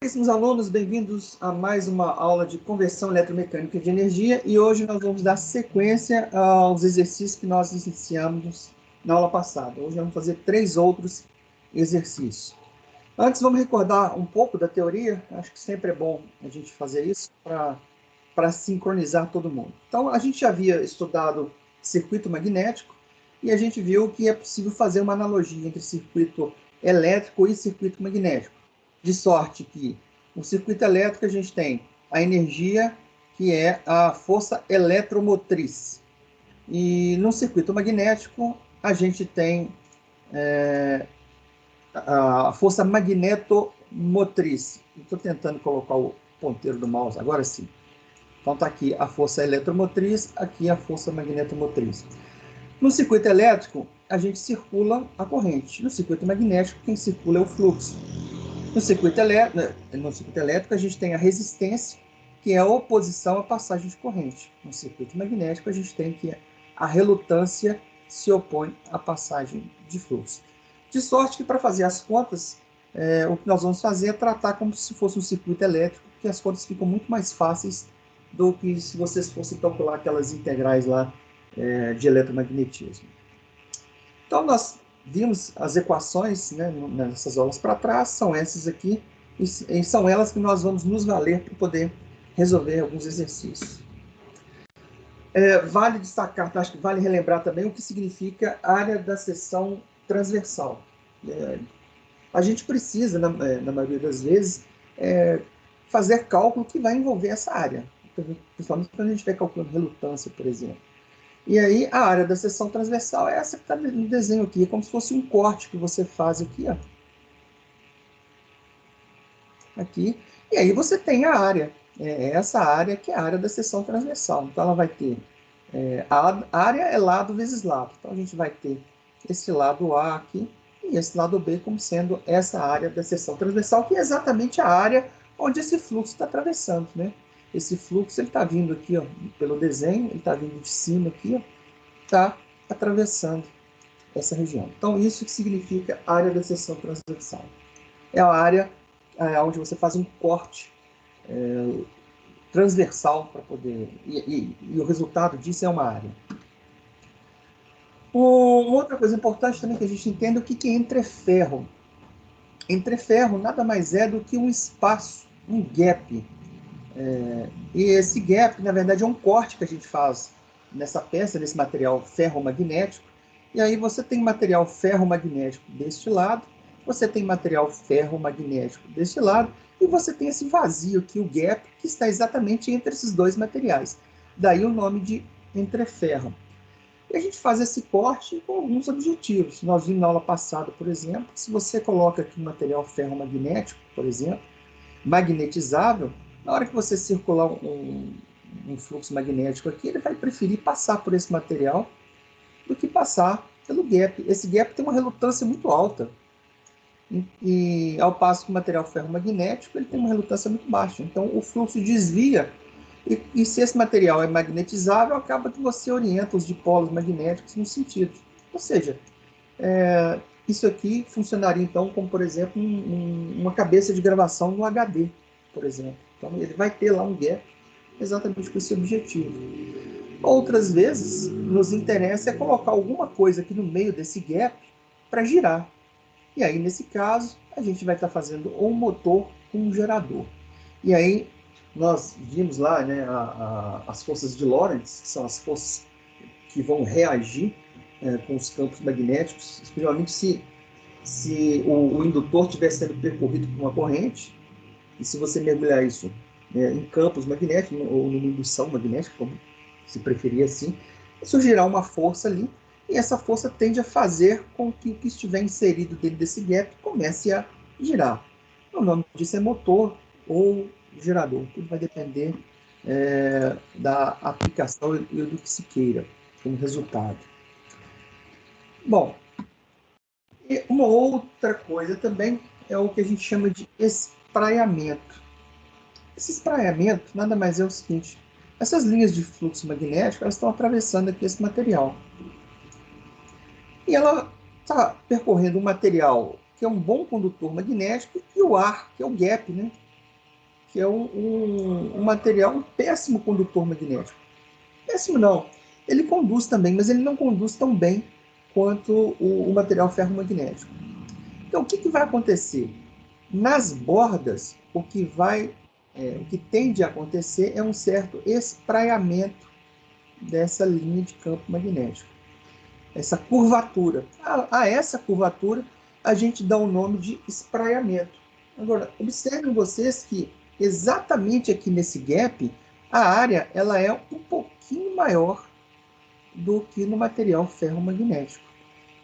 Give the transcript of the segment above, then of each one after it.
Caríssimos alunos, bem-vindos a mais uma aula de conversão eletromecânica de energia e hoje nós vamos dar sequência aos exercícios que nós iniciamos na aula passada. Hoje vamos fazer 3 outros exercícios. Antes, vamos recordar um pouco da teoria, acho que sempre é bom a gente fazer isso para sincronizar todo mundo. Então, a gente já havia estudado circuito magnético e a gente viu que é possível fazer uma analogia entre circuito elétrico e circuito magnético. De sorte que no circuito elétrico a gente tem a energia, que é a força eletromotriz. E no circuito magnético a gente tem a força magnetomotriz. Estou tentando colocar o ponteiro do mouse, agora sim. Então está aqui a força eletromotriz, aqui a força magnetomotriz. No circuito elétrico, a gente circula a corrente. No circuito magnético, quem circula é o fluxo. No circuito elétrico, a gente tem a resistência, que é a oposição à passagem de corrente. No circuito magnético, a gente tem que a relutância se opõe à passagem de fluxo. De sorte que, para fazer as contas, o que nós vamos fazer é tratar como se fosse um circuito elétrico, porque as contas ficam muito mais fáceis do que se vocês fossem calcular aquelas integrais lá de eletromagnetismo. Então, nós vimos as equações, né, nessas aulas para trás, são essas aqui, e são elas que nós vamos nos valer para poder resolver alguns exercícios. Vale destacar, acho que vale relembrar também o que significa área da seção transversal. A gente precisa, na maioria das vezes, fazer cálculo que vai envolver essa área, principalmente quando a gente estiver calculando relutância, por exemplo. E aí, a área da seção transversal é essa que está no desenho aqui, é como se fosse um corte que você faz aqui, ó. Aqui. E aí você tem a área, essa área que é a área da seção transversal. Então, ela vai ter, a área é lado vezes lado. Então, a gente vai ter esse lado A aqui e esse lado B como sendo essa área da seção transversal, que é exatamente a área onde esse fluxo está atravessando, né? Esse fluxo está vindo aqui, ó, pelo desenho, ele está vindo de cima aqui, está atravessando essa região. Então, isso que significa área da seção transversal. É a área onde você faz um corte transversal para poder... E o resultado disso é uma área. Outra coisa importante também que a gente entenda é o que é entreferro. Entreferro nada mais é do que um espaço, um gap. E esse gap, na verdade, é um corte que a gente faz nessa peça, nesse material ferromagnético. E aí você tem material ferromagnético deste lado, você tem material ferromagnético deste lado, e você tem esse vazio aqui, o gap, que está exatamente entre esses dois materiais. Daí o nome de entreferro. E a gente faz esse corte com alguns objetivos. Nós vimos na aula passada, por exemplo, se você coloca aqui um material ferromagnético, por exemplo, magnetizável, na hora que você circular um fluxo magnético aqui, ele vai preferir passar por esse material do que passar pelo gap. Esse gap tem uma relutância muito alta. E ao passo que o material ferromagnético ele tem uma relutância muito baixa. Então o fluxo desvia. E se esse material é magnetizável, acaba que você orienta os dipolos magnéticos no sentido. Ou seja, isso aqui funcionaria então como, por exemplo, uma cabeça de gravação no HD, por exemplo. Então ele vai ter lá um gap exatamente com esse objetivo. Outras vezes, nos interessa colocar alguma coisa aqui no meio desse gap para girar. E aí, nesse caso, a gente vai estar fazendo um motor com um gerador. E aí, nós vimos lá, né, as forças de Lorentz, que são as forças que vão reagir com os campos magnéticos, especialmente se o indutor estiver sendo percorrido por uma corrente, e se você mergulhar isso em campos magnéticos, ou numa indução magnética, como se preferir assim, surgirá uma força ali, e essa força tende a fazer com que o que estiver inserido dentro desse gap comece a girar. O nome disso é motor ou gerador, tudo vai depender da aplicação e do que se queira como resultado. Bom, e uma outra coisa também é o que a gente chama de espraiamento. Esse espraiamento nada mais é o seguinte: essas linhas de fluxo magnético elas estão atravessando aqui esse material. E ela está percorrendo um material que é um bom condutor magnético e o ar, que é o gap, né? que é um material, um péssimo condutor magnético. Péssimo não, ele conduz também, mas ele não conduz tão bem quanto o material ferromagnético. Então, o que vai acontecer? Nas bordas, o que tende a acontecer é um certo espraiamento dessa linha de campo magnético, essa curvatura. A essa curvatura a gente dá o nome de espraiamento. Agora, observem vocês que exatamente aqui nesse gap, a área ela é um pouquinho maior do que no material ferromagnético.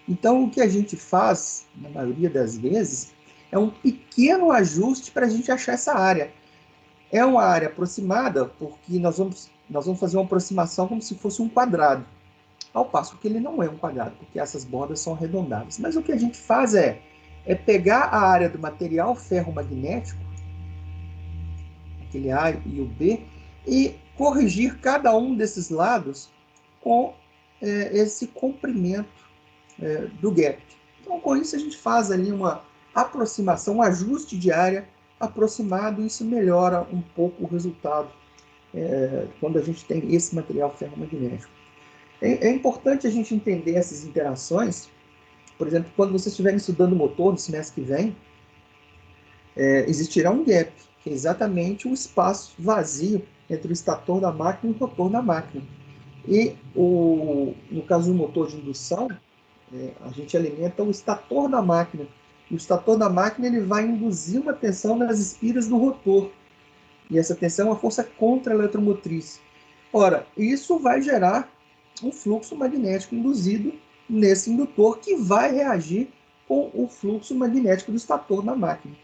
Então, o que a gente faz, na maioria das vezes, é um pequeno ajuste para a gente achar essa área. É uma área aproximada, porque nós vamos fazer uma aproximação como se fosse um quadrado. Ao passo que ele não é um quadrado, porque essas bordas são arredondadas. Mas o que a gente faz é pegar a área do material ferromagnético, aquele A e o B, e corrigir cada um desses lados com esse comprimento do gap. Então, com isso, a gente faz ali uma aproximação, um ajuste de área aproximado, e isso melhora um pouco o resultado quando a gente tem esse material ferromagnético. É importante a gente entender essas interações. Por exemplo, quando vocês estiverem estudando motor no semestre que vem, existirá um gap, que é exatamente o espaço vazio entre o estator da máquina e o rotor da máquina. E, no caso do motor de indução, a gente alimenta o estator da máquina. E o estator da máquina ele vai induzir uma tensão nas espiras do rotor. E essa tensão é uma força contra-eletromotriz. Ora, isso vai gerar um fluxo magnético induzido nesse indutor, que vai reagir com o fluxo magnético do estator da máquina.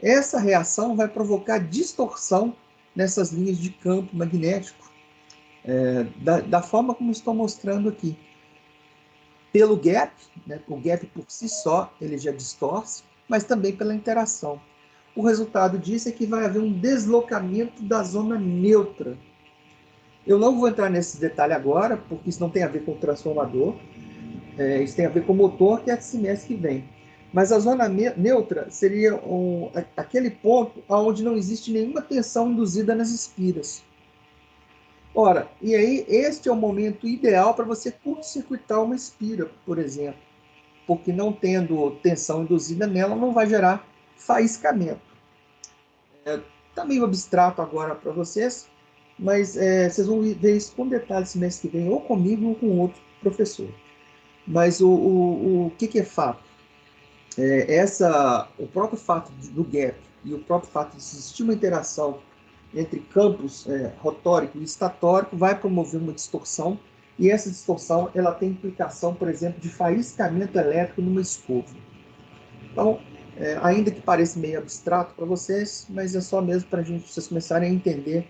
Essa reação vai provocar distorção nessas linhas de campo magnético, da forma como estou mostrando aqui. Pelo gap, né, o gap por si só ele já distorce, mas também pela interação. O resultado disso é que vai haver um deslocamento da zona neutra. Eu não vou entrar nesse detalhe agora, porque isso não tem a ver com o transformador, isso tem a ver com o motor, que é semestre que vem. Mas a zona neutra seria aquele ponto onde não existe nenhuma tensão induzida nas espiras. Ora, e aí este é o momento ideal para você curto-circuitar uma espira, por exemplo, porque não tendo tensão induzida nela, não vai gerar faiscamento. Está meio abstrato agora para vocês, mas vocês vão ver isso com detalhes semestre que vem, ou comigo ou com outro professor. Mas o que é fato? O próprio fato do gap e o próprio fato de existir uma interação entre campos rotórico e estatórico vai promover uma distorção, e essa distorção ela tem implicação, por exemplo, de faiscamento elétrico numa escova. Então, ainda que pareça meio abstrato para vocês, mas é só mesmo para vocês começarem a entender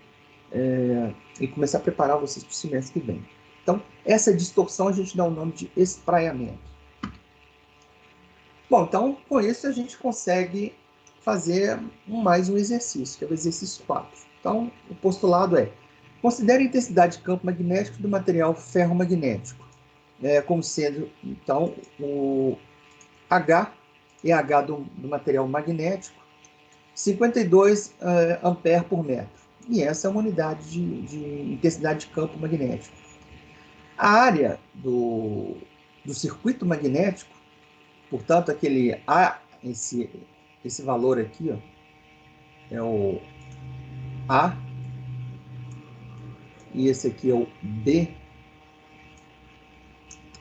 e começar a preparar vocês para o semestre que vem. Então, essa distorção a gente dá o nome de espraiamento. Bom, então, com isso a gente consegue fazer mais um exercício, que é o exercício 4. Então, o postulado é: considere a intensidade de campo magnético do material ferromagnético, como sendo, então, o H, é H do material magnético, 52 ampere por metro. E essa é uma unidade de intensidade de campo magnético. A área do circuito magnético, portanto, aquele A, esse valor aqui, ó, é o A, e esse aqui é o B.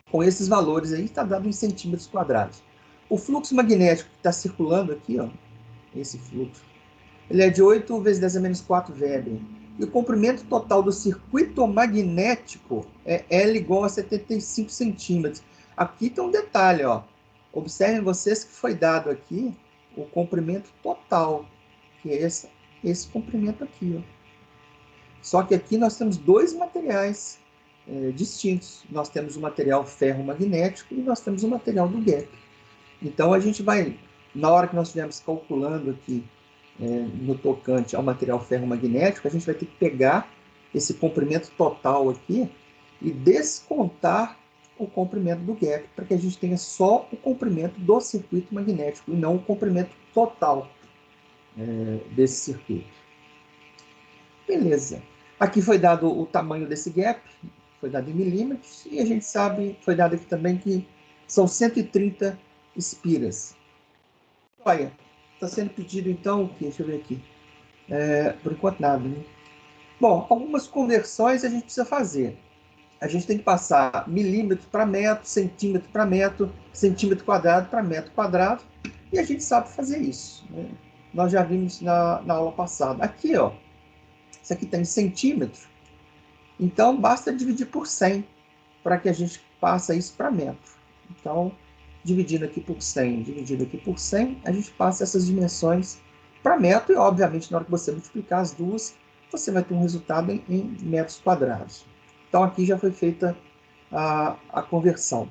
Com esses valores aí, está dado em centímetros quadrados. O fluxo magnético que está circulando aqui, ó, esse fluxo, ele é de 8 vezes 10 a menos 4 Weber. E o comprimento total do circuito magnético é L igual a 75 centímetros. Aqui tem um detalhe, ó. Observem vocês que foi dado aqui o comprimento total, que é esse comprimento aqui, ó. Só que aqui nós temos dois materiais distintos. Nós temos o material ferromagnético e nós temos o material do gap. Então a gente vai, na hora que nós estivermos calculando aqui no tocante ao material ferromagnético, a gente vai ter que pegar esse comprimento total aqui e descontar o comprimento do gap, para que a gente tenha só o comprimento do circuito magnético e não o comprimento total desse circuito. Beleza. Aqui foi dado o tamanho desse gap, foi dado em milímetros, e a gente sabe, foi dado aqui também que são 130 espiras. Olha, está sendo pedido então o quê? Deixa eu ver aqui. Por enquanto nada, né? Bom, algumas conversões a gente precisa fazer. A gente tem que passar milímetro para metro, centímetro quadrado para metro quadrado, e a gente sabe fazer isso, né? Nós já vimos na aula passada. Aqui, ó, isso aqui tem centímetro, então basta dividir por 100 para que a gente passe isso para metro. Então, dividindo aqui por 100, dividido aqui por 100, a gente passa essas dimensões para metro, e obviamente na hora que você multiplicar as duas, você vai ter um resultado em metros quadrados. Então aqui já foi feita a conversão.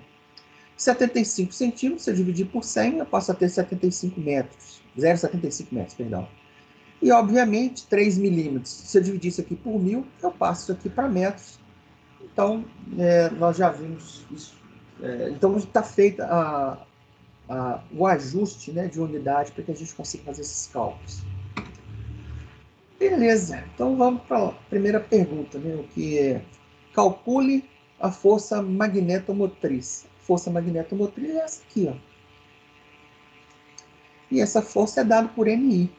75 centímetros, se eu dividir por 100, eu passo a ter 75 metros. 0,75 metros, perdão. E, obviamente, 3 milímetros. Se eu dividir isso aqui por 1000, eu passo isso aqui para metros. Então, nós já vimos isso. Então, está feita o ajuste, né, de unidade para que a gente consiga fazer esses cálculos. Beleza. Então, vamos para a primeira pergunta, né, o que é: calcule a força magnetomotriz. A força magnetomotriz é essa aqui, ó. E essa força é dada por MI.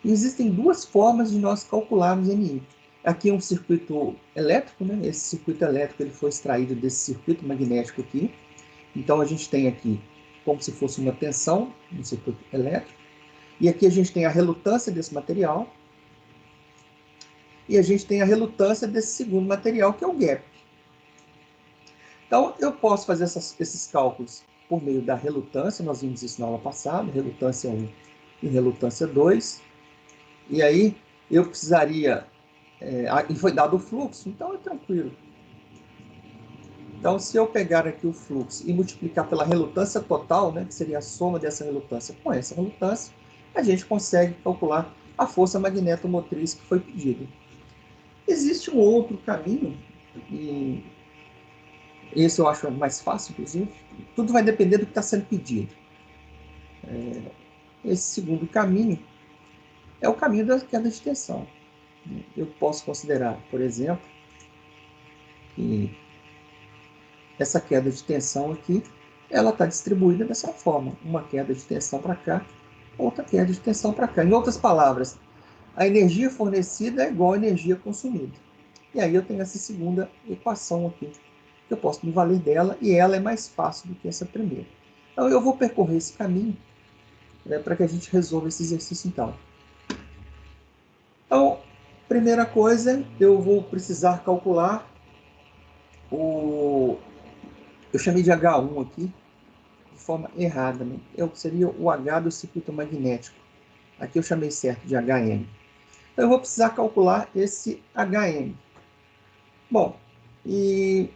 E existem duas formas de nós calcularmos MI. Aqui é um circuito elétrico, né? Esse circuito elétrico ele foi extraído desse circuito magnético aqui. Então a gente tem aqui como se fosse uma tensão no circuito elétrico. E aqui a gente tem a relutância desse material. E a gente tem a relutância desse segundo material, que é o gap. Então eu posso fazer esses cálculos por meio da relutância. Nós vimos isso na aula passada, relutância 1 e relutância 2. E aí eu precisaria... e foi dado o fluxo, então é tranquilo. Então, se eu pegar aqui o fluxo e multiplicar pela relutância total, né, que seria a soma dessa relutância com essa relutância, a gente consegue calcular a força magnetomotriz que foi pedida. Existe um outro caminho, e esse eu acho mais fácil, inclusive. Tudo vai depender do que está sendo pedido. Esse segundo caminho é o caminho da queda de tensão. Eu posso considerar, por exemplo, que essa queda de tensão aqui, ela está distribuída dessa forma. Uma queda de tensão para cá, outra queda de tensão para cá. Em outras palavras, a energia fornecida é igual à energia consumida. E aí eu tenho essa segunda equação aqui, que eu posso me valer dela, e ela é mais fácil do que essa primeira. Então eu vou percorrer esse caminho, né, para que a gente resolva esse exercício então. Então, primeira coisa, eu vou precisar calcular eu chamei de H1 aqui, de forma errada, né? Seria o H do circuito magnético. Aqui eu chamei certo de HM. Então eu vou precisar calcular esse HM. Bom, e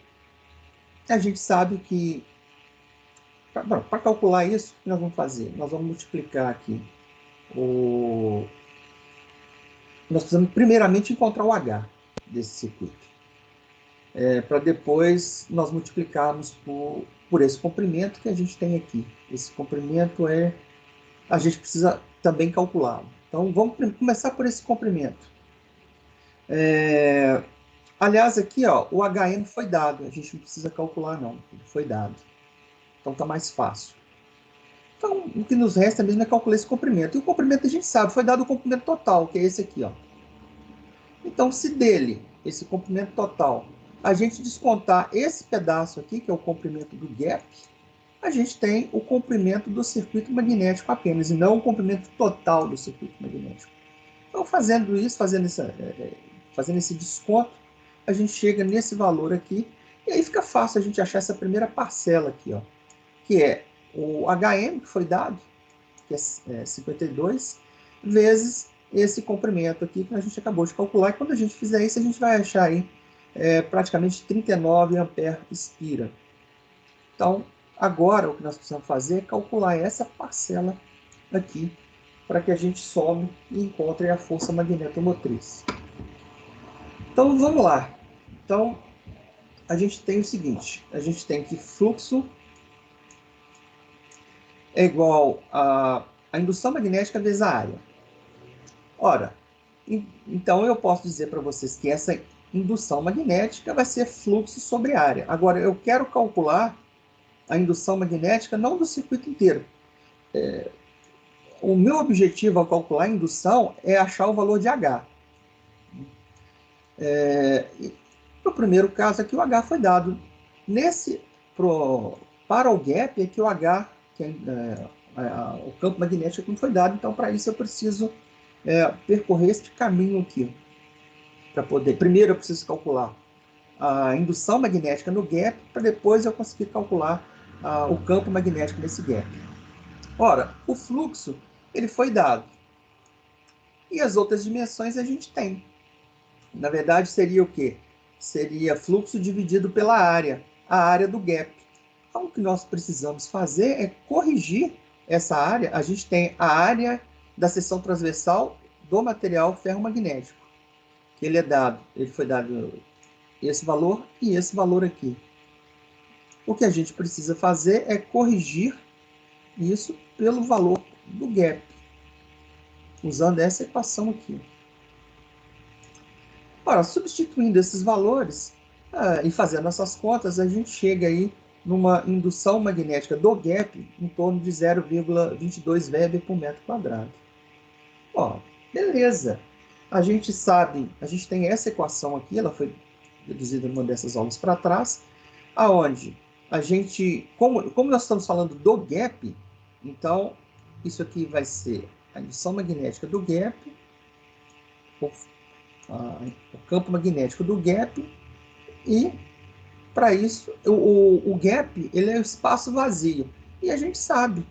a gente sabe que para calcular isso, o que nós vamos fazer? Nós vamos multiplicar aqui nós precisamos primeiramente encontrar o H desse circuito. Para depois nós multiplicarmos por esse comprimento que a gente tem aqui. Esse comprimento a gente precisa também calculá-lo. Então vamos começar por esse comprimento. Aliás, aqui ó, o HM foi dado, a gente não precisa calcular não, foi dado. Então está mais fácil. Então o que nos resta mesmo é calcular esse comprimento. E o comprimento a gente sabe, foi dado o comprimento total, que é esse aqui, ó. Então se dele, esse comprimento total, a gente descontar esse pedaço aqui, que é o comprimento do gap, a gente tem o comprimento do circuito magnético apenas, e não o comprimento total do circuito magnético. Então, fazendo isso, fazendo esse desconto, a gente chega nesse valor aqui, e aí fica fácil a gente achar essa primeira parcela aqui, ó, que é o HM, que foi dado, que é 52, vezes esse comprimento aqui que a gente acabou de calcular. E quando a gente fizer isso, a gente vai achar aí praticamente 39 ampere-espira. Então, agora o que nós precisamos fazer é calcular essa parcela aqui, para que a gente some e encontre a força magnetomotriz. Então, vamos lá. Então, a gente tem o seguinte, a gente tem que fluxo é igual a indução magnética vezes a área. Ora, Então, eu posso dizer para vocês que essa indução magnética vai ser fluxo sobre área. Agora, eu quero calcular a indução magnética não do circuito inteiro. O meu objetivo ao calcular a indução é achar o valor de H. No primeiro caso aqui, o H foi dado. Para o gap, é que o H, o campo magnético não foi dado. Então, para isso, eu preciso percorrer este caminho aqui. Primeiro, eu preciso calcular a indução magnética no gap, para depois eu conseguir calcular o campo magnético nesse gap. Ora, o fluxo ele foi dado. E as outras dimensões a gente tem. Na verdade, seria o quê? Seria fluxo dividido pela área, a área do gap. Então, o que nós precisamos fazer é corrigir essa área. A gente tem a área da seção transversal do material ferromagnético, que ele foi dado esse valor e esse valor aqui. O que a gente precisa fazer é corrigir isso pelo valor do gap, usando essa equação aqui. Ora, substituindo esses valores e fazendo essas contas, a gente chega aí numa indução magnética do gap em torno de 0,22 Weber por metro quadrado. Ó, beleza. A gente sabe, a gente tem essa equação aqui, ela foi reduzida numa dessas aulas para trás, aonde a gente, como nós estamos falando do gap, então isso aqui vai ser a indução magnética do gap, o campo magnético do gap, e para isso o gap ele é o espaço vazio, e a gente sabe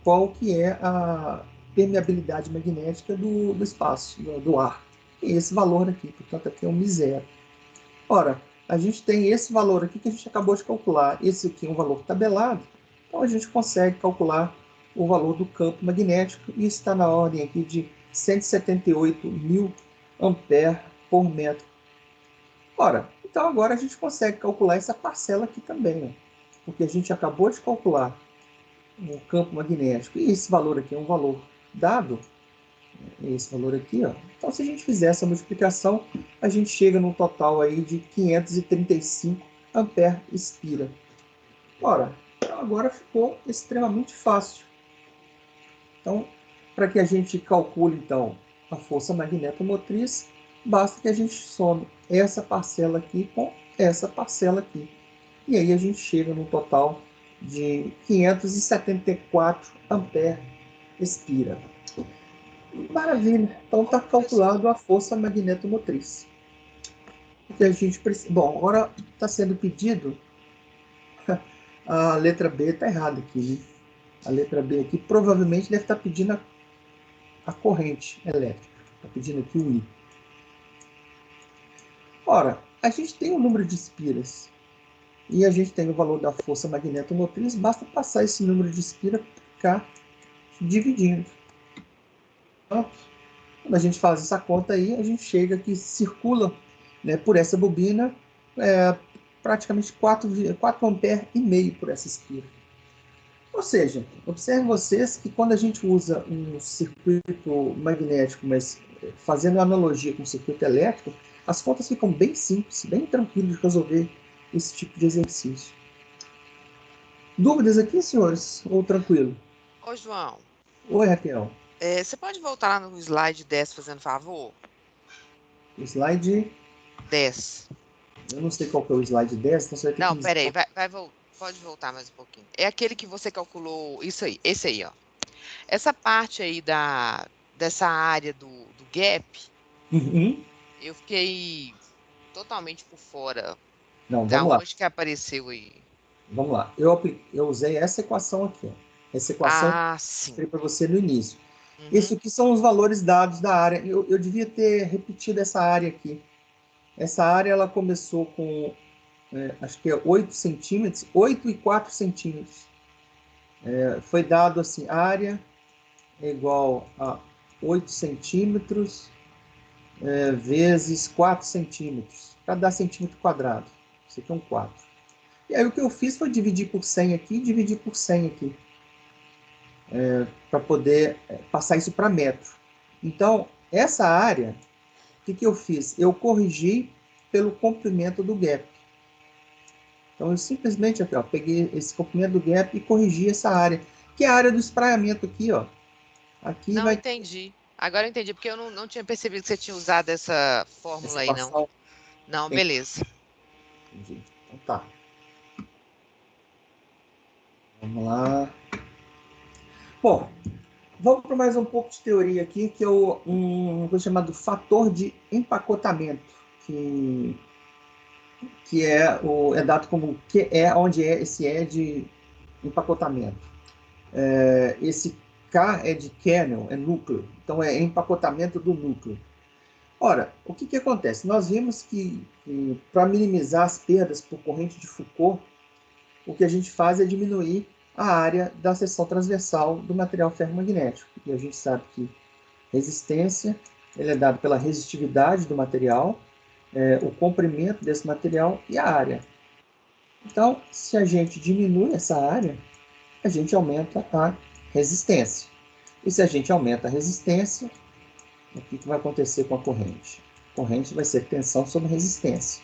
qual que é a permeabilidade magnética do espaço, do ar, e esse valor aqui, portanto aqui é um μ0. Ora, a gente tem esse valor aqui que a gente acabou de calcular, esse aqui é um valor tabelado, então a gente consegue calcular o valor do campo magnético, e isso está na ordem aqui de 178.000 ampere por metro. Ora, então agora a gente consegue calcular essa parcela aqui também, ó, porque a gente acabou de calcular o campo magnético, e esse valor aqui é um valor dado, esse valor aqui, ó. Então, se a gente fizer essa multiplicação, a gente chega num total aí de 535 ampere espira. Ora, então agora ficou extremamente fácil. Então, para que a gente calcule então a força magnetomotriz, basta que a gente some essa parcela aqui com essa parcela aqui. E aí a gente chega num total de 574 ampere espira. Maravilha. Então está calculado a força magnetomotriz. O que a gente precisa... Bom, agora está sendo pedido... A letra B está errada aqui, né? A letra B aqui provavelmente deve estar pedindo a corrente elétrica. Está pedindo aqui o I. Ora, a gente tem o número de espiras e a gente tem o valor da força magnetomotriz, basta passar esse número de espira para ficar dividindo. Então, quando a gente faz essa conta aí, a gente chega que circula, né, por essa bobina praticamente 4,5 ampere por essa espira. Ou seja, observe vocês que quando a gente usa um circuito magnético, mas fazendo analogia com o circuito elétrico, as contas ficam bem simples, bem tranquilas de resolver esse tipo de exercício. Dúvidas aqui, senhores? Ou tranquilo? Ô, João. Oi, Raquel. Você pode voltar lá no slide 10, fazendo favor? Slide 10. Eu não sei qual que é o slide 10, então você vai ter que Não, me dizer. peraí, pode voltar mais um pouquinho. É aquele que você calculou, isso aí, esse aí, ó. Essa parte aí dessa área do gap, eu fiquei totalmente por fora. Não, Da vamos lá. onde que apareceu aí? Vamos lá. Eu usei essa equação aqui. Ó. Essa equação que eu sim. mostrei para você no início. Uhum. Isso aqui são os valores dados da área. Eu devia ter repetido essa área aqui. Essa área ela começou com, acho que é 8 centímetros, 8 e 4 centímetros. Foi dado assim, área é igual a 8 centímetros vezes 4 centímetros. Cada centímetro quadrado. Isso aqui é um 4. E aí o que eu fiz foi dividir por 100 aqui e dividir por 100 aqui. Para poder passar isso para metro. Então, essa área o que eu fiz? Eu corrigi pelo comprimento do gap. Então, eu simplesmente aqui, ó, peguei esse comprimento do gap e corrigi essa área, que é a área do espraiamento aqui, ó. Aqui Não vai entendi. Agora eu entendi, porque eu não tinha percebido que você tinha usado essa fórmula essa aí, não. equação. Não, beleza. Entendi. Então tá. Vamos lá. Bom, vamos para mais um pouco de teoria aqui, que é uma coisa chamada fator de empacotamento, que é dado como que é onde é esse E de empacotamento. Esse K é de kernel, é núcleo, então é empacotamento do núcleo. Ora, o que acontece? Nós vimos que para minimizar as perdas por corrente de Foucault, o que a gente faz é diminuir a área da seção transversal do material ferromagnético. E a gente sabe que resistência ele é dado pela resistividade do material, o comprimento desse material e a área. Então, se a gente diminui essa área, a gente aumenta a resistência. E se a gente aumenta a resistência, o que vai acontecer com a corrente? A corrente vai ser tensão sobre resistência.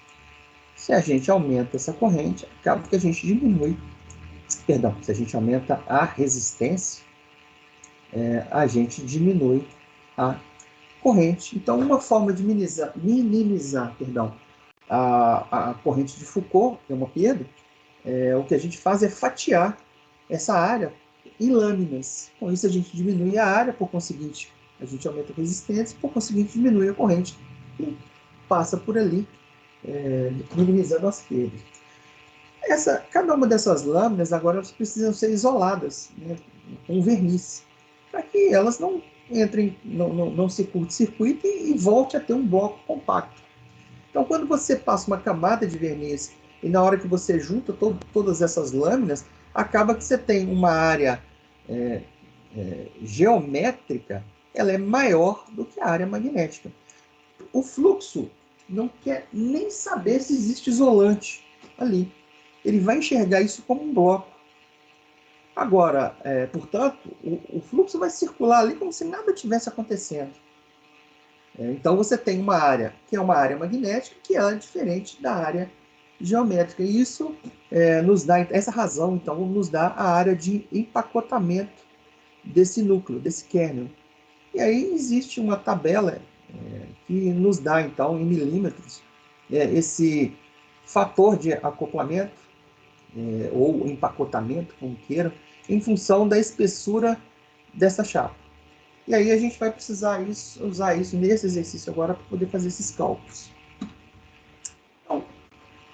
Se a gente aumenta essa corrente, acaba que a gente diminui, perdão, se a gente aumenta a resistência, a gente diminui a corrente. Então, uma forma de minimizar a corrente de Foucault, que é uma perda, o que a gente faz é fatiar essa área em lâminas. Com isso, a gente diminui a área, por conseguinte, a gente aumenta a resistência, por conseguinte, diminui a corrente que passa por ali, minimizando as perdas. Cada uma dessas lâminas agora precisam ser isoladas, né, com verniz, para que elas não entrem, não se curto-circuitem e volte a ter um bloco compacto. Então, quando você passa uma camada de verniz e na hora que você junta todas essas lâminas, acaba que você tem uma área geométrica, ela é maior do que a área magnética. O fluxo não quer nem saber se existe isolante ali. Ele vai enxergar isso como um bloco. Agora, portanto, o fluxo vai circular ali como se nada tivesse acontecendo. Então você tem uma área que é uma área magnética, que ela é diferente da área geométrica. E isso nos dá, essa razão, então, nos dá a área de empacotamento desse núcleo, desse kernel. E aí existe uma tabela que nos dá, então, em milímetros, esse fator de acoplamento, ou empacotamento, como queiram, em função da espessura dessa chapa. E aí a gente vai precisar usar isso nesse exercício agora para poder fazer esses cálculos. Então,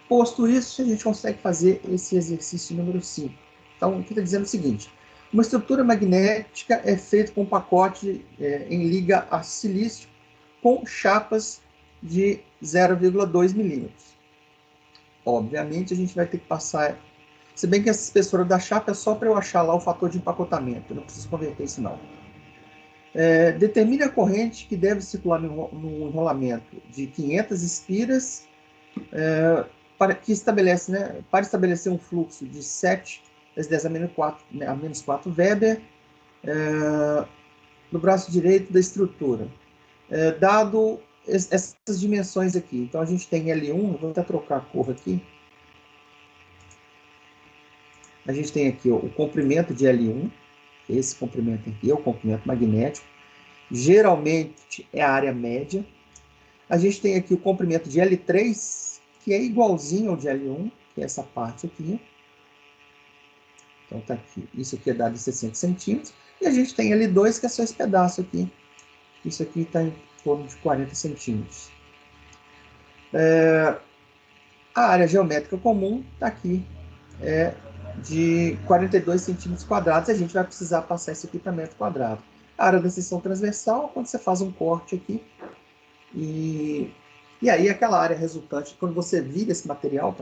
posto isso, a gente consegue fazer esse exercício número 5. Então, aqui está dizendo o seguinte: uma estrutura magnética é feita com um pacote em liga a silício com chapas de 0,2 milímetros. Obviamente, a gente vai ter que passar... Se bem que essa espessura da chapa é só para eu achar lá o fator de empacotamento. Eu não preciso converter isso, não. Determine a corrente que deve circular no enrolamento de 500 espiras para estabelecer um fluxo de 7 × 10 a menos 4 Weber no braço direito da estrutura. Dado essas dimensões aqui. Então, a gente tem L1, vou até trocar a cor aqui. A gente tem aqui o comprimento de L1, esse comprimento aqui é o comprimento magnético. Geralmente é a área média. A gente tem aqui o comprimento de L3, que é igualzinho ao de L1, que é essa parte aqui. Então tá aqui, isso aqui é dado em 60 centímetros. E a gente tem L2, que é só esse pedaço aqui. Isso aqui está em torno de 40 centímetros. A área geométrica comum está aqui, de 42 centímetros quadrados. A gente vai precisar passar isso aqui para metro quadrado. A área da seção transversal, quando você faz um corte aqui, e aí aquela área resultante, quando você vira esse material,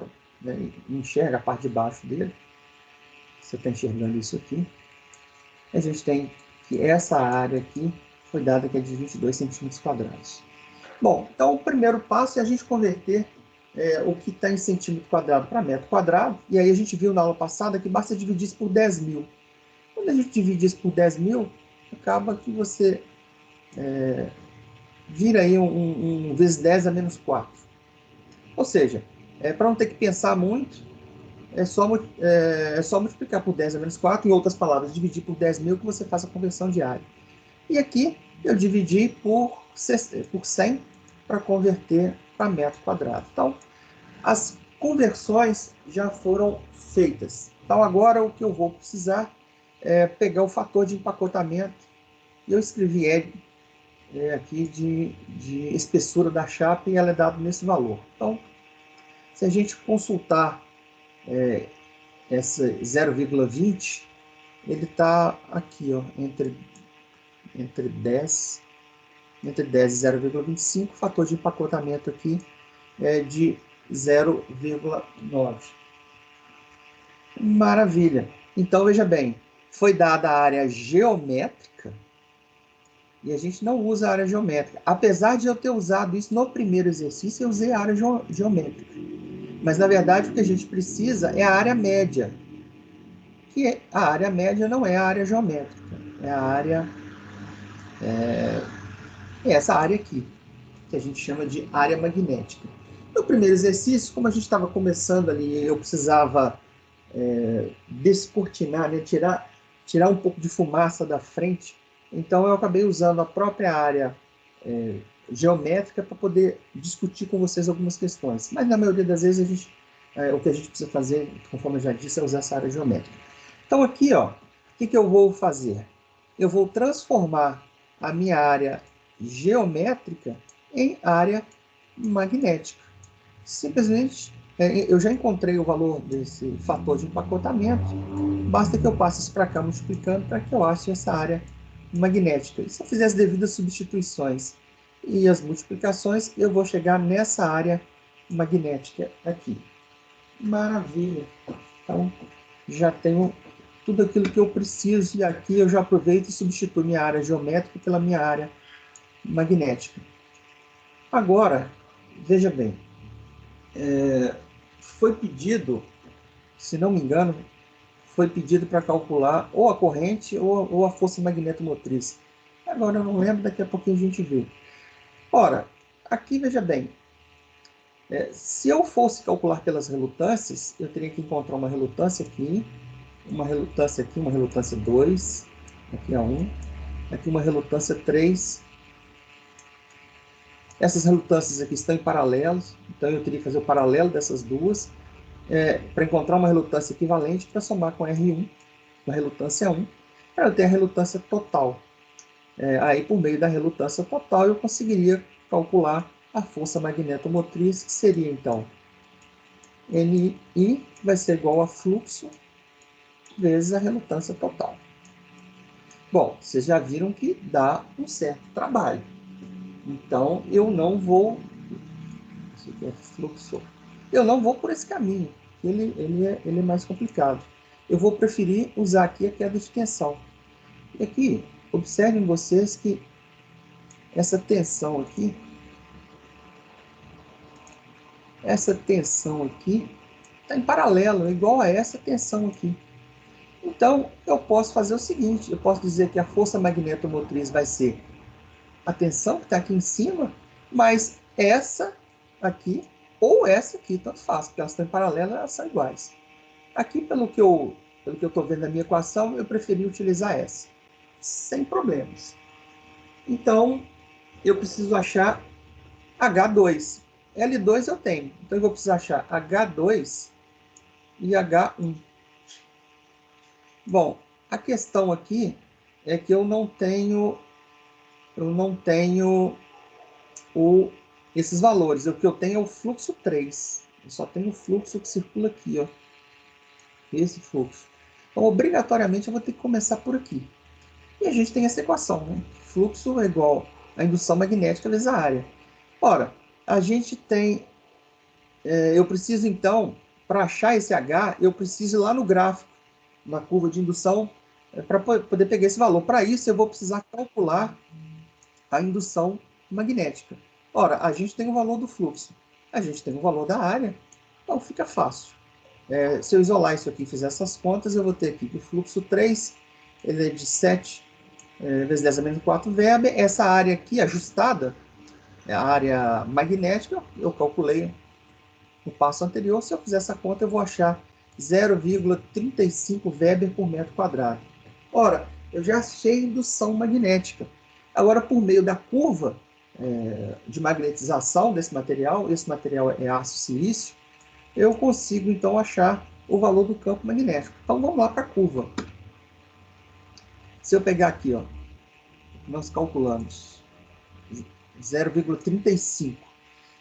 enxerga a parte de baixo dele, você está enxergando isso aqui, a gente tem que essa área aqui foi dada que é de 22 centímetros quadrados. Bom, então o primeiro passo é a gente converter o que está em centímetro quadrado para metro quadrado, e aí a gente viu na aula passada que basta dividir isso por 10.000. Quando a gente divide isso por 10.000, acaba que você vira aí um vezes 10 a menos 4. Ou seja, para não ter que pensar muito, é só multiplicar por 10 a menos 4, em outras palavras, dividir por 10.000 que você faz a conversão de área. E aqui eu dividi por 100 para converter para metro quadrado. Então, as conversões já foram feitas. Então, agora o que eu vou precisar é pegar o fator de empacotamento. E eu escrevi L aqui de espessura da chapa e ela é dada nesse valor. Então, se a gente consultar essa 0,20, ele está aqui, ó, entre 10 e 0,25, o fator de empacotamento aqui é de 0,9. Maravilha. Então, veja bem, foi dada a área geométrica e a gente não usa a área geométrica. Apesar de eu ter usado isso no primeiro exercício, eu usei a área geométrica. Mas, na verdade, o que a gente precisa é a área média. Que a área média não é a área geométrica. É a área... essa área aqui, que a gente chama de área magnética. No primeiro exercício, como a gente estava começando ali, eu precisava descortinar, né, tirar um pouco de fumaça da frente, então eu acabei usando a própria área geométrica para poder discutir com vocês algumas questões. Mas na maioria das vezes o que a gente precisa fazer, conforme eu já disse, é usar essa área geométrica. Então aqui, ó, o que eu vou fazer? Eu vou transformar a minha área geométrica em área magnética. Simplesmente, eu já encontrei o valor desse fator de empacotamento, basta que eu passe isso para cá multiplicando para que eu ache essa área magnética. E se eu fizer as devidas substituições e as multiplicações, eu vou chegar nessa área magnética aqui. Maravilha! Então, já tenho tudo aquilo que eu preciso e aqui eu já aproveito e substituo minha área geométrica pela minha área magnética. Agora, veja bem, foi pedido, se não me engano, foi pedido para calcular ou a corrente ou a força magnetomotriz. Agora eu não lembro, daqui a pouquinho a gente vê. Ora, aqui veja bem, se eu fosse calcular pelas relutâncias, eu teria que encontrar uma relutância aqui, uma relutância aqui, uma relutância 2, aqui a 1, aqui uma relutância 3. Essas relutâncias aqui estão em paralelos, então eu teria que fazer o paralelo dessas duas, para encontrar uma relutância equivalente para somar com R1, com a relutância 1, para eu ter a relutância total. Aí, por meio da relutância total, eu conseguiria calcular a força magnetomotriz, que seria, então, Ni vai ser igual a fluxo vezes a relutância total. Bom, vocês já viram que dá um certo trabalho. Então, eu não vou... Isso aqui é fluxo. Eu não vou por esse caminho. Ele é mais complicado. Eu vou preferir usar aqui a queda de tensão. E aqui, observem vocês que essa tensão aqui está em paralelo, igual a essa tensão aqui. Então, eu posso fazer o seguinte, eu posso dizer que a força magnetomotriz vai ser a tensão que está aqui em cima, mas essa aqui ou essa aqui, tanto faz, porque elas estão em paralelo, elas são iguais. Aqui, pelo que eu estou vendo na minha equação, eu preferi utilizar essa, sem problemas. Então, eu preciso achar H2. L2 eu tenho, então eu vou precisar achar H2 e H1. Bom, a questão aqui é que eu não tenho esses valores. O que eu tenho é o fluxo 3. Eu só tenho o fluxo que circula aqui, ó. Esse fluxo. Então, obrigatoriamente, eu vou ter que começar por aqui. E a gente tem essa equação, né? Fluxo é igual a indução magnética vezes a área. Ora, a gente tem... eu preciso, então, para achar esse H, eu preciso ir lá no gráfico, na curva de indução, para poder pegar esse valor. Para isso, eu vou precisar calcular a indução magnética. Ora, a gente tem o valor do fluxo, a gente tem o valor da área, então fica fácil. Se eu isolar isso aqui e fizer essas contas, eu vou ter aqui que o fluxo 3, ele é de 7 vezes 10 a menos 4 Weber. Essa área aqui, ajustada, a área magnética, eu calculei no passo anterior. Se eu fizer essa conta, eu vou achar 0,35 Weber por metro quadrado. Ora, eu já achei indução magnética. Agora, por meio da curva de magnetização desse material, esse material é aço silício, eu consigo, então, achar o valor do campo magnético. Então, vamos lá para a curva. Se eu pegar aqui, ó, nós calculamos 0,35.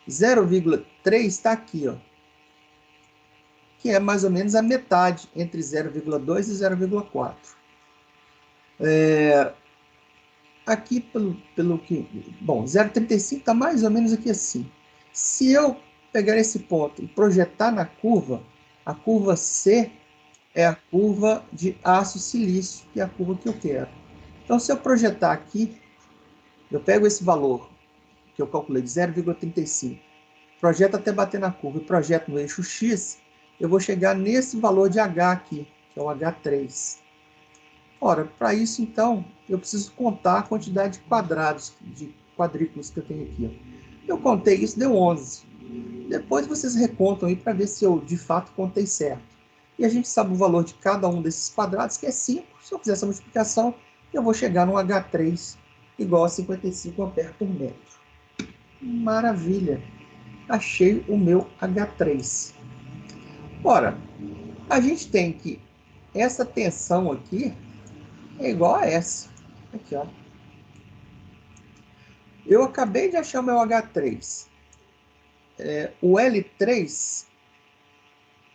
0,3 está aqui, ó, que é mais ou menos a metade entre 0,2 e 0,4. Aqui, pelo que... Bom, 0,35 está mais ou menos aqui assim. Se eu pegar esse ponto e projetar na curva, a curva C é a curva de aço silício, que é a curva que eu quero. Então, se eu projetar aqui, eu pego esse valor que eu calculei de 0,35, projeto até bater na curva e projeto no eixo X, eu vou chegar nesse valor de H aqui, que é o H3. Ora, para isso, então, eu preciso contar a quantidade de quadrados, de quadrículos que eu tenho aqui. Ó. Eu contei isso, deu 11. Depois vocês recontam aí para ver se eu, de fato, contei certo. E a gente sabe o valor de cada um desses quadrados, que é 5. Se eu fizer essa multiplicação, eu vou chegar no H3 igual a 55 amperes por metro. Maravilha! Achei o meu H3. Ora, a gente tem que essa tensão aqui é igual a essa. Aqui, ó. Eu acabei de achar o meu H3. O L3,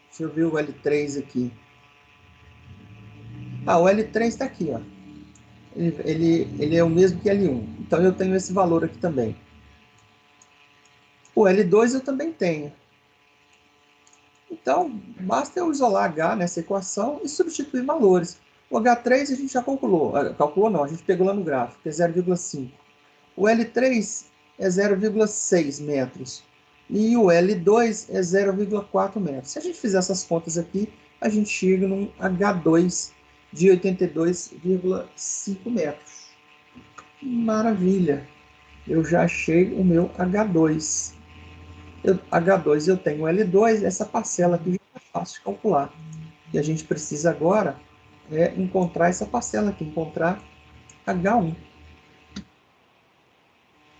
deixa eu ver o L3 aqui. Ah, o L3 está aqui, ó. Ele é o mesmo que L1. Então eu tenho esse valor aqui também. O L2 eu também tenho. Então, basta eu isolar H nessa equação e substituir valores. O H3 a gente já calculou. Calculou não, a gente pegou lá no gráfico, que é 0,5. O L3 é 0,6 metros. E o L2 é 0,4 metros. Se a gente fizer essas contas aqui, a gente chega num H2 de 82,5 metros. Maravilha! Eu já achei o meu H2. H2 eu tenho L2, essa parcela aqui já é fácil de calcular. O que a gente precisa agora é encontrar essa parcela aqui, encontrar H1.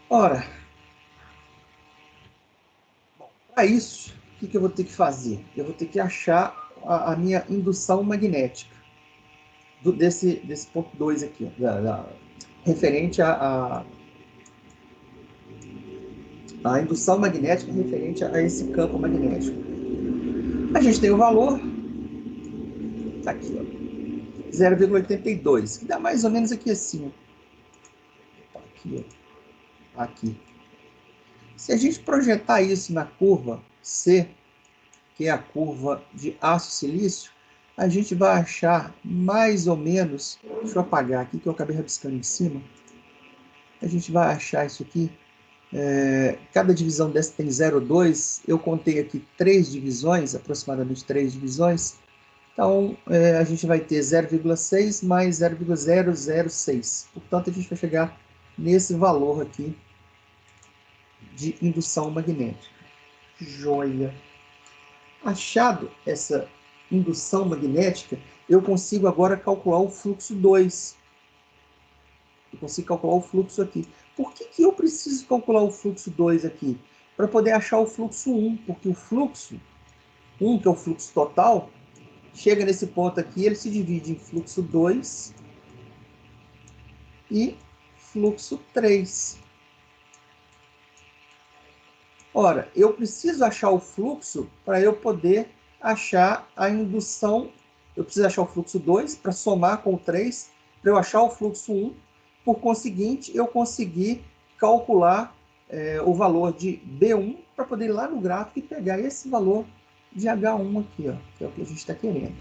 Ora, para isso, o que eu vou ter que fazer? Eu vou ter que achar a minha indução magnética desse ponto 2 aqui, referente a indução magnética referente a esse campo magnético. A gente tem o valor, tá aqui, ó, 0,82, que dá mais ou menos aqui assim. Aqui, ó, aqui. Se a gente projetar isso na curva C, que é a curva de aço silício, a gente vai achar mais ou menos, deixa eu apagar aqui que eu acabei rabiscando em cima, a gente vai achar isso aqui, cada divisão dessa tem 0,2, eu contei aqui 3 divisões, aproximadamente 3 divisões, então a gente vai ter 0,6 mais 0,006, portanto a gente vai chegar nesse valor aqui de indução magnética. Joia! Achado essa indução magnética, eu consigo agora calcular o fluxo 2. Eu consigo calcular o fluxo aqui. Por que eu preciso calcular o fluxo 2 aqui? Para poder achar o fluxo 1, porque o fluxo 1, que é o fluxo total, chega nesse ponto aqui, ele se divide em fluxo 2 e fluxo 3. Ora, eu preciso achar o fluxo para eu poder achar a indução. Eu preciso achar o fluxo 2 para somar com o 3, para eu achar o fluxo 1. Por conseguinte, eu consegui calcular o valor de B1 para poder ir lá no gráfico e pegar esse valor de H1 aqui, ó, que é o que a gente está querendo.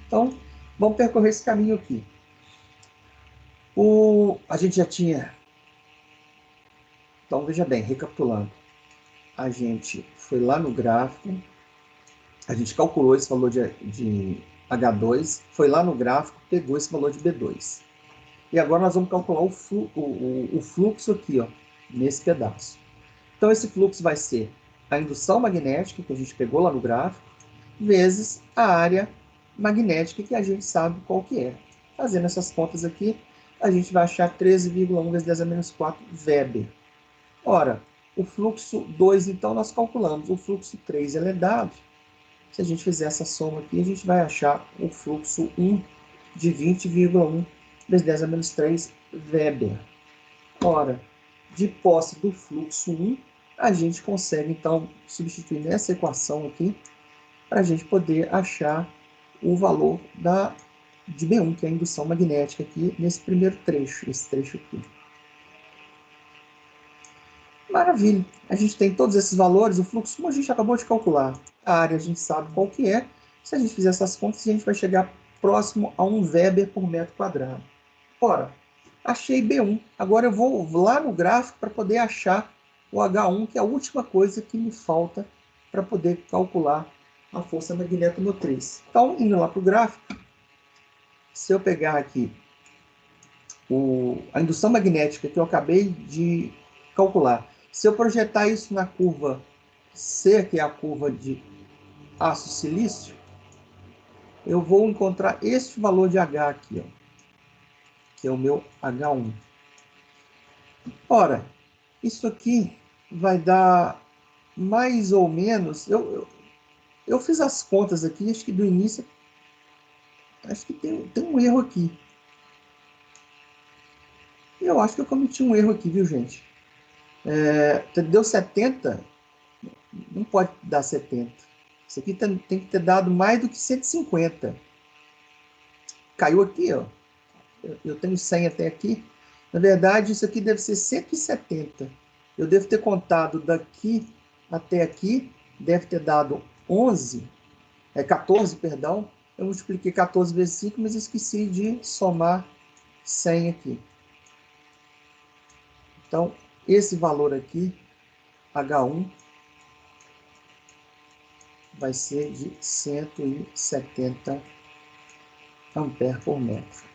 Então, vamos percorrer esse caminho aqui. A gente já tinha... Então, veja bem, recapitulando. A gente foi lá no gráfico, a gente calculou esse valor de H2, foi lá no gráfico, pegou esse valor de B2. E agora nós vamos calcular o fluxo aqui, ó, nesse pedaço. Então, esse fluxo vai ser a indução magnética, que a gente pegou lá no gráfico, vezes a área magnética, que a gente sabe qual que é. Fazendo essas contas aqui, a gente vai achar 13,1 vezes 10 a menos 4 Weber. Ora, o fluxo 2, então, nós calculamos. O fluxo 3 ele é dado. Se a gente fizer essa soma aqui, a gente vai achar o fluxo 1 de 20,1 vezes 10 a menos 3 Weber. Ora, de posse do fluxo 1, a gente consegue, então, substituir nessa equação aqui, para a gente poder achar o valor de B1, que é a indução magnética aqui, nesse primeiro trecho, esse trecho aqui. Maravilha! A gente tem todos esses valores, o fluxo, como a gente acabou de calcular. A área a gente sabe qual que é. Se a gente fizer essas contas, a gente vai chegar próximo a 1 Weber por metro quadrado. Ora, achei B1. Agora eu vou lá no gráfico para poder achar o H1, que é a última coisa que me falta para poder calcular a força magnetomotriz. Então, indo lá para o gráfico, se eu pegar aqui a indução magnética que eu acabei de calcular, se eu projetar isso na curva C, que é a curva de aço silício, eu vou encontrar este valor de H aqui, ó, que é o meu H1. Ora, isso aqui vai dar mais ou menos... Eu fiz as contas aqui, acho que do início... Acho que tem um erro aqui. Eu acho que eu cometi um erro aqui, viu, gente? Deu 70, não pode dar 70. Isso aqui tem que ter dado mais do que 150. Caiu aqui, ó. Eu tenho 100 até aqui. Na verdade, isso aqui deve ser 170. Eu devo ter contado daqui até aqui, deve ter dado 14, perdão. Eu multipliquei 14 vezes 5, mas esqueci de somar 100 aqui. Então, esse valor aqui, H1, vai ser de 170 ampere por metro.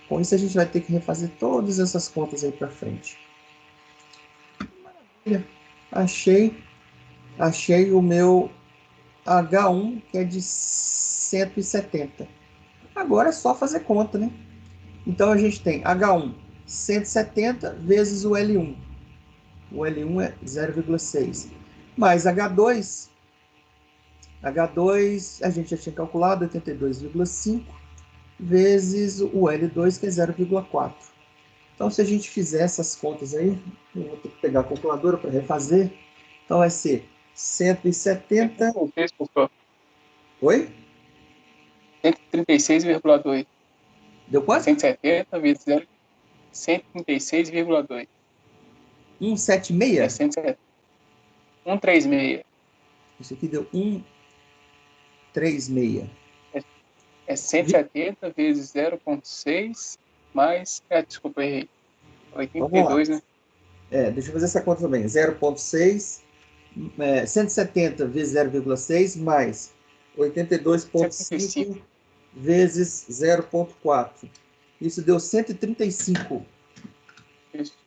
Com isso, a gente vai ter que refazer todas essas contas aí para frente. Maravilha! Achei o meu H1, que é de 170. Agora é só fazer conta, né? Então, a gente tem H1, 170 vezes o L1. O L1 é 0,6. Mais H2 a gente já tinha calculado, 82,5 vezes o L2, que é 0,4. Então, se a gente fizer essas contas aí, eu vou ter que pegar a calculadora para refazer. Então, vai ser 170... Oi? 136,2. Deu quanto? 170 vezes 0, 136,2. 176? É 136. Isso aqui deu 136. É 170 vezes 0,6 mais... desculpa, errei. 82, né? Deixa eu fazer essa conta também. 0,6, 170 vezes 0,6 mais 82,5 vezes 0,4. Isso deu 135. Isso.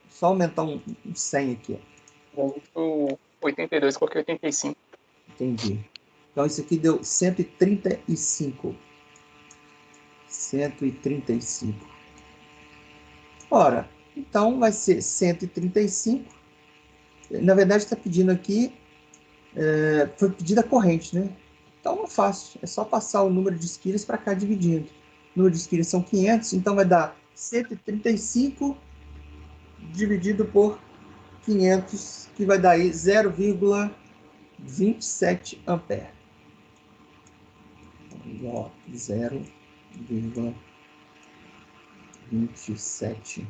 Só aumentar um 100 aqui. Ó. 82, coloquei 85. Entendi. Então, isso aqui deu 135. 135. Ora, então vai ser 135. Na verdade, está pedindo aqui... foi pedida a corrente, né? Então, não é fácil. É só passar o número de esquinas para cá dividindo. O número de esquinas são 500, então vai dar 135 dividido por 500, que vai dar aí 0,27 ampere. Igual 0,27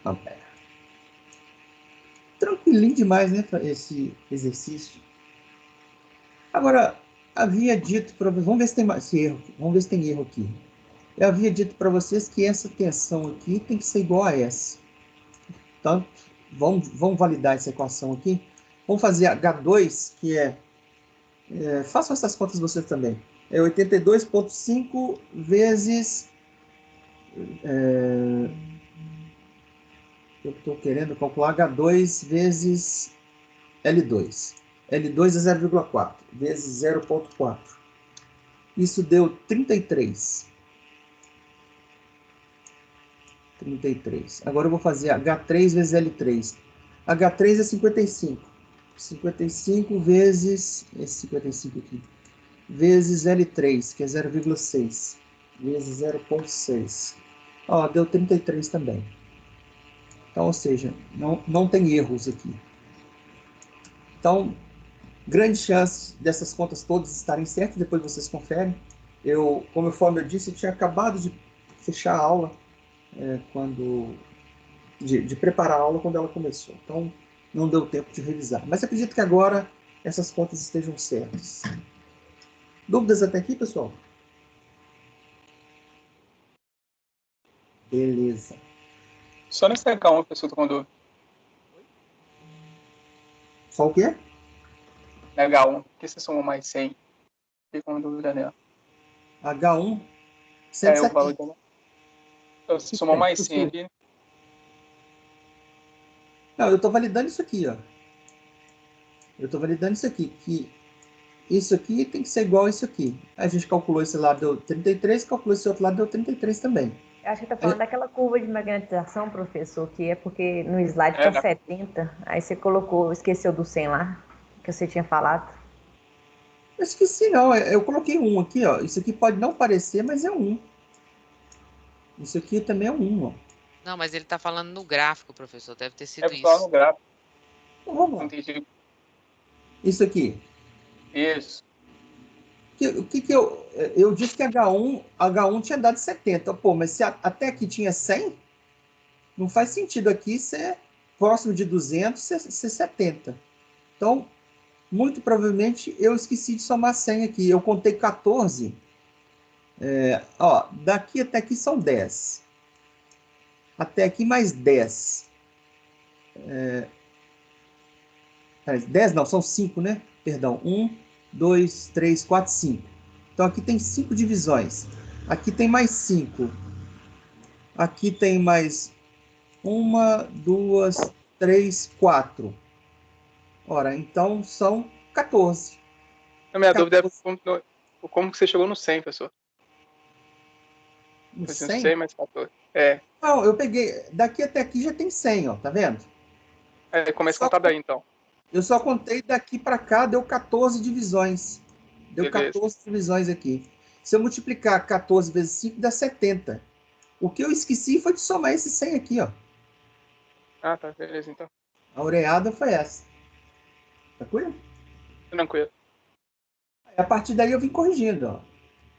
ampere. Tranquilinho demais, né, para esse exercício. Agora, havia dito para vocês, vamos ver se tem esse erro, vamos ver se tem erro aqui. Eu havia dito para vocês que essa tensão aqui tem que ser igual a essa. Portanto, vamos validar essa equação aqui. Vamos fazer H2, que façam essas contas vocês também. É 82,5 vezes Eu estou querendo calcular H2 vezes L2. L2 é 0,4 vezes 0,4. Isso deu 33. 33. Agora eu vou fazer H3 vezes L3. H3 é 55. 55 vezes... Esse 55 aqui. Vezes L3, que é 0,6. Vezes 0,6. Ó, deu 33 também. Então, ou seja, não tem erros aqui. Então, grande chance dessas contas todas estarem certas, depois vocês conferem. Conforme eu disse, eu tinha acabado de fechar a aula, de preparar a aula quando ela começou. Então, não deu tempo de revisar. Mas acredito que agora essas contas estejam certas. Dúvidas até aqui, pessoal? Beleza. Só nesse H1, pessoal, tô com dúvida. Só o quê? H1, por que você somou mais 100? Fiquei com dúvida nela. H1, É, o valor 170. dela. Você somou mais 100 aqui, né? Não, eu estou validando isso aqui, ó. Eu estou validando isso aqui, que isso aqui tem que ser igual a isso aqui. A gente calculou esse lado, deu 33, calculou esse outro lado, deu 33 também. Eu acho que está falando daquela curva de magnetização, professor, que é porque no slide está 70, aí você esqueceu do 100 lá, que você tinha falado. Eu esqueci, não. Eu coloquei 1 aqui, ó. Isso aqui pode não parecer, mas é 1. Isso aqui também é 1, ó. Não, mas ele está falando no gráfico, professor. Deve ter sido É só no gráfico. Então, vamos lá. Entendi. Isso aqui. Isso. O que eu disse que H1 tinha dado 70. Pô, mas se até aqui tinha 100, não faz sentido aqui ser próximo de 200, ser 70. Então, muito provavelmente, eu esqueci de somar 100 aqui. Eu contei 14. Ó, daqui até aqui são 10. Até aqui mais 10. 10 não, são 5, né? Perdão, 1, 2, 3, 4, 5. Então aqui tem 5 divisões. Aqui tem mais 5. Aqui tem mais 1, 2, 3, 4. Ora, então são 14. A minha dúvida é como que você chegou no 100, pessoal? No 100? 100 mais 14. É. Não, eu peguei... Daqui até aqui já tem 100, ó. Tá vendo? Começa a contar daí, então. Eu só contei daqui para cá, deu 14 divisões. Deu Beleza. 14 divisões aqui. Se eu multiplicar 14 vezes 5, dá 70. O que eu esqueci foi de somar esse 100 aqui, ó. Ah, tá. Beleza, então. A oreada foi essa. Tranquilo? Tranquilo. A partir daí eu vim corrigindo, ó.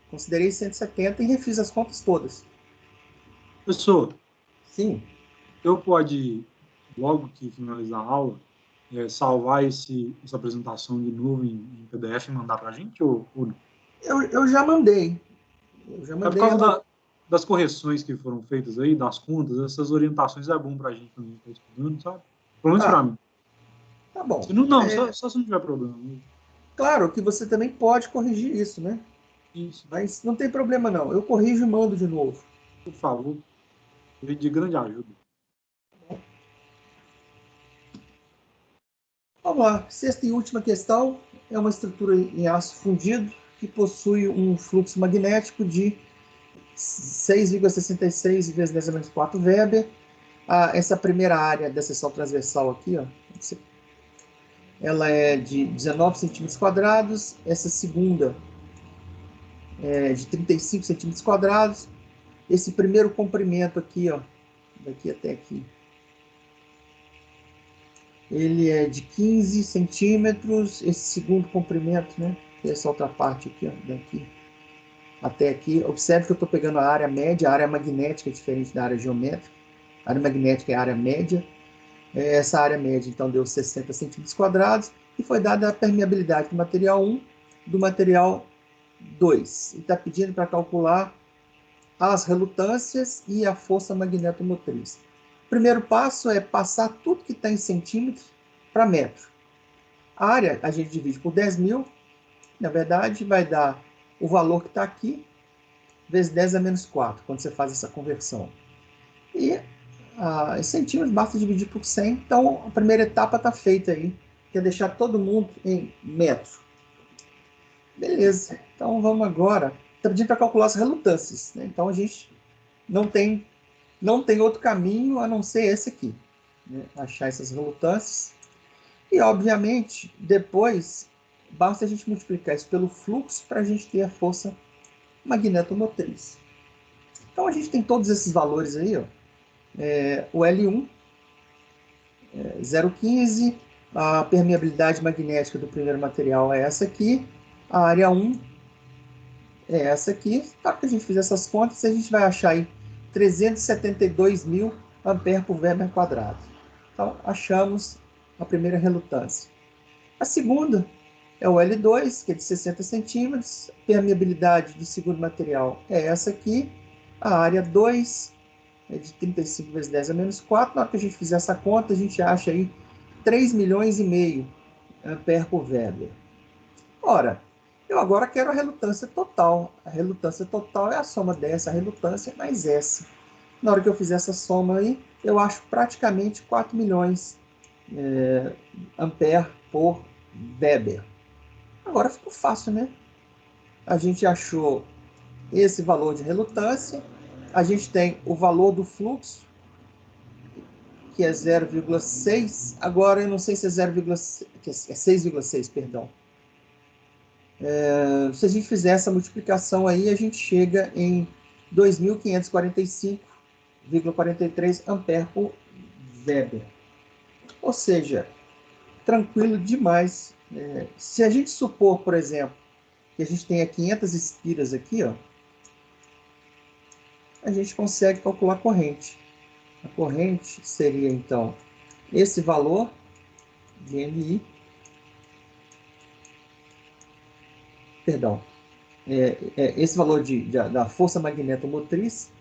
Considerei 170 e refiz as contas todas. Professor, Sim. eu pode, logo que finalizar a aula, salvar essa apresentação de novo em PDF e mandar para a gente? Ou não? Eu já mandei. Por causa das correções que foram feitas aí, das contas, essas orientações é bom para a gente quando a gente está estudando, sabe? Pelo menos para mim. Tá bom. Se não, só se não tiver problema. Claro que você também pode corrigir isso, né? Isso. Mas não tem problema não. Eu corrijo e mando de novo. Por favor. De grande ajuda. Vamos lá. Sexta e última questão é uma estrutura em aço fundido que possui um fluxo magnético de 6,66 vezes 10 a menos 4 Weber. Essa primeira área da seção transversal aqui, ó, ela é de 19 centímetros quadrados. Essa segunda é de 35 centímetros quadrados. Esse primeiro comprimento aqui, ó, daqui até aqui, ele é de 15 centímetros. Esse segundo comprimento, né, essa outra parte aqui, ó, daqui até aqui. Observe que eu estou pegando a área média. A área magnética é diferente da área geométrica. A área magnética é a área média. Essa área média, então, deu 60 centímetros quadrados. E foi dada a permeabilidade do material 1, do material 2. Ele está pedindo para calcular as relutâncias e a força magnetomotriz. O primeiro passo é passar tudo que está em centímetros para metro. A área a gente divide por 10.000. Na verdade, vai dar o valor que está aqui, vezes 10 a menos 4, quando você faz essa conversão. E centímetros, basta dividir por 100. Então, a primeira etapa está feita aí, que é deixar todo mundo em metro. Beleza. Então, vamos agora. Está pedindo para calcular as relutâncias, né? Então, a gente não tem outro caminho a não ser esse aqui, né? Achar essas relutâncias. E, obviamente, depois, basta a gente multiplicar isso pelo fluxo para a gente ter a força magnetomotriz. Então, a gente tem todos esses valores aí, ó. O L1, 0,15, a permeabilidade magnética do primeiro material é essa aqui, a área 1 é essa aqui. Para que a gente fizer essas contas, a gente vai achar aí 372.000 ampere por Weber quadrado. Então, achamos a primeira relutância. A segunda é o L2, que é de 60 centímetros. A permeabilidade do segundo material é essa aqui. A área 2 é de 35 vezes 10 a menos 4. Na hora que a gente fizer essa conta, a gente acha aí 3,5 milhões ampere por Weber. Ora, eu agora quero a relutância total. A relutância total é a soma dessa relutância mais essa. Na hora que eu fizer essa soma aí, eu acho praticamente 4 milhões ampere por Weber. Agora ficou fácil, né? A gente achou esse valor de relutância, a gente tem o valor do fluxo, que é 0,6. Agora eu não sei se é 0,6, é 6,6, perdão. Se a gente fizer essa multiplicação aí, a gente chega em 2.545,43 ampere por Weber. Ou seja, tranquilo demais. Se a gente supor, por exemplo, que a gente tenha 500 espiras aqui, ó, a gente consegue calcular a corrente. A corrente seria, então, esse valor de MI, perdão, esse valor da força magnetomotriz.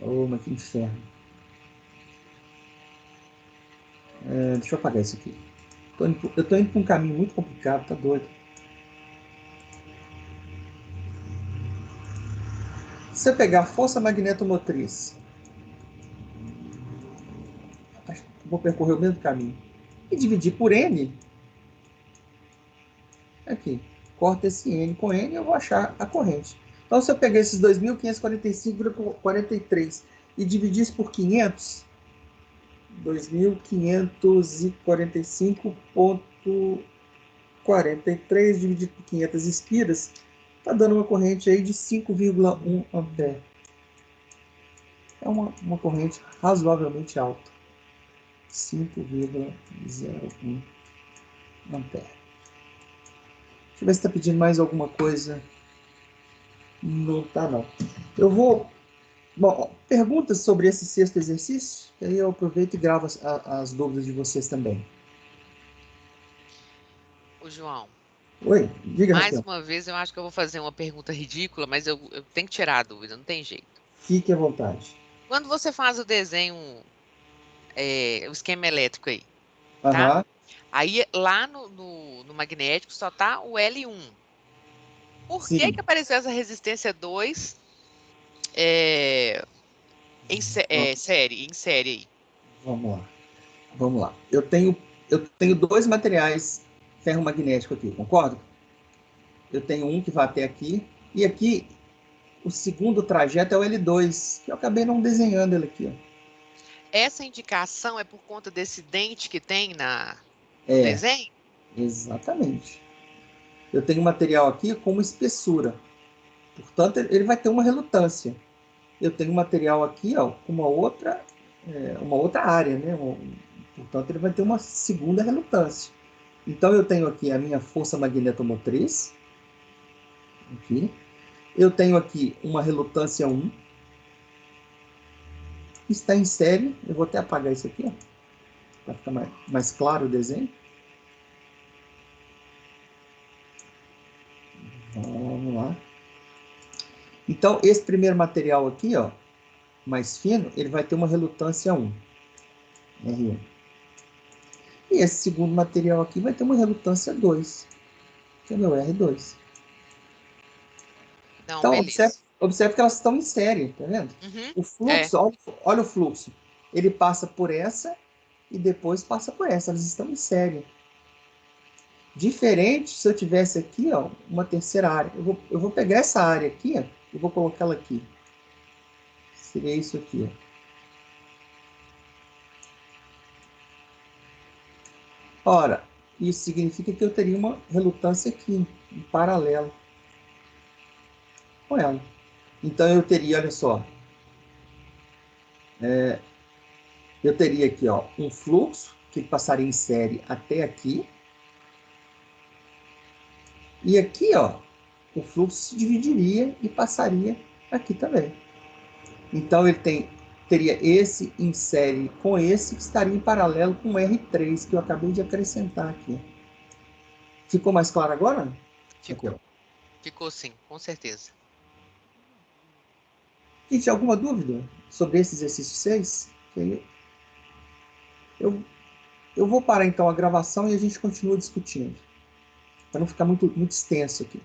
Oh, mas que inferno. Deixa eu apagar isso aqui. Eu estou indo para um caminho muito complicado, tá doido. Se eu pegar a força magnetomotriz, vou percorrer o mesmo caminho, e dividir por N, aqui, corta esse N com N, eu vou achar a corrente. Então, se eu pegar esses 2.545,43 e dividir isso por 500, 2.545,43 dividido por 500 espiras, está dando uma corrente aí de 5,1 ampere. É uma corrente razoavelmente alta. 5,01 ampere. Deixa eu ver se está pedindo mais alguma coisa. Não está, não. Eu vou... Bom, perguntas sobre esse sexto exercício? Aí eu aproveito e gravo as dúvidas de vocês também. Ô, João. Oi, diga, Mais Raquel. uma vez, eu acho que eu vou fazer uma pergunta ridícula, mas eu tenho que tirar a dúvida, não tem jeito. Fique à vontade. Quando você faz o desenho, o esquema elétrico aí, tá? Aí lá no magnético só tá o L1. Por que apareceu essa resistência 2 em série aí? Vamos lá. Eu tenho dois materiais ferromagnéticos aqui, concorda? Eu tenho um que vai até aqui, e aqui o segundo trajeto é o L2, que eu acabei não desenhando ele aqui, ó. Essa indicação é por conta desse dente que tem no desenho? Exatamente. Eu tenho um material aqui com uma espessura. Portanto, ele vai ter uma relutância. Eu tenho um material aqui, ó, com uma outra área, né? Portanto, ele vai ter uma segunda relutância. Então, eu tenho aqui a minha força magnetomotriz. Aqui. Eu tenho aqui uma relutância 1. Está em série. Eu vou até apagar isso aqui, para ficar mais claro o desenho. Vamos lá. Então, esse primeiro material aqui, ó, mais fino, ele vai ter uma relutância 1. R1. E esse segundo material aqui vai ter uma relutância 2, que é o meu R2. Não, então, beleza. observe que elas estão em série, tá vendo? O fluxo, olha o fluxo. ele passa por essa e depois passa por essa. Elas estão em série. Diferente se eu tivesse aqui, ó, uma terceira área. Eu vou pegar essa área aqui, ó, e vou colocar ela aqui. Seria isso aqui, ó. Ora, isso significa que eu teria uma relutância aqui, em paralelo com ela. Então eu teria, olha só, eu teria aqui, ó, um fluxo que passaria em série até aqui. E aqui, ó, o fluxo se dividiria e passaria aqui também. Então ele teria esse em série com esse que estaria em paralelo com o R3 que eu acabei de acrescentar aqui. Ficou mais claro agora? Ficou. Ficou sim, com certeza. Gente, alguma dúvida sobre esse exercício 6? Eu vou parar então a gravação e a gente continua discutindo. Para não ficar muito extenso aqui.